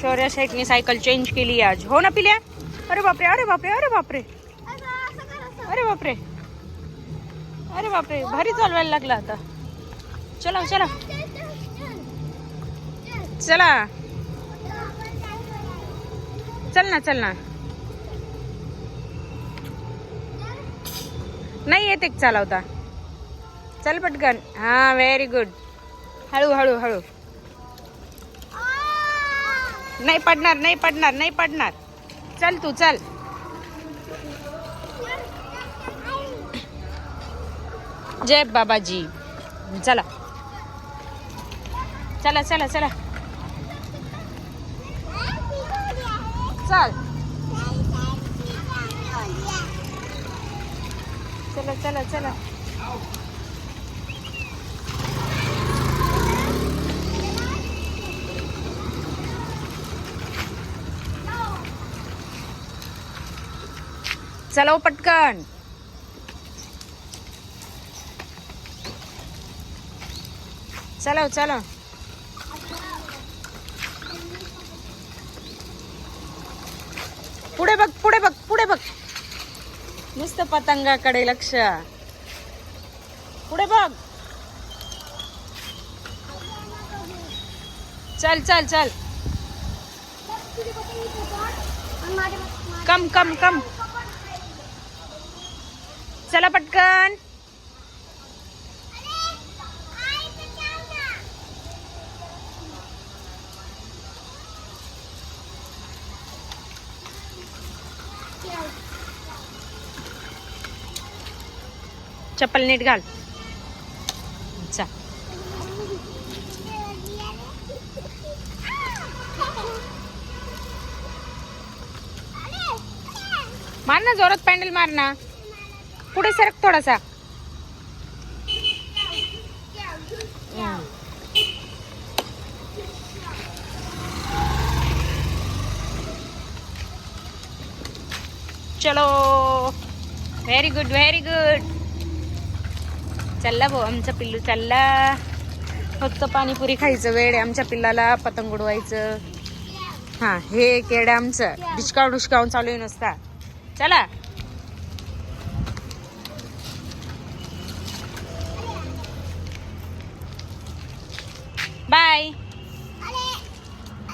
शौर्य शेठनी cycle change केली आज, हो ना पिल्या? अरे बापरे, अरे बापरे, अरे बापरे, अरे बापरे, अरे बापरे, भारी चालवायला लागला आता. चला चला चला, चल ना चल ना. नाही येत एक चालवता. चल पटकन. हा व्हेरी गुड. हळू हळू हळू. नाही पडणार, नाही पडणार, नाही पडणार. चल तू चल. जय बाबाजी. चला चला चला चला चल. चला चला चला. चला पटकन. चलो चलो. पुढे बघ, पुढे बघ, पुढे बघ. नुसतं पतंगाकडे लक्ष. पुढे बघ. चल चल चल. कम कम कम. चला पटकन. चप्पल नीट घाल. चल. मार ना जोरात, पॅन्डल मार ना. पुढे सरक थोडासा. चलो. Very good, very good. चालला भाऊ आमचा पिल्लू, चालला. फक्त पाणीपुरी खायचं वेळ आहे आमच्या पिल्लाला, पतंग उडवायचं. हा हे केड आमचं डिस्काउंट चालू नसता. चला.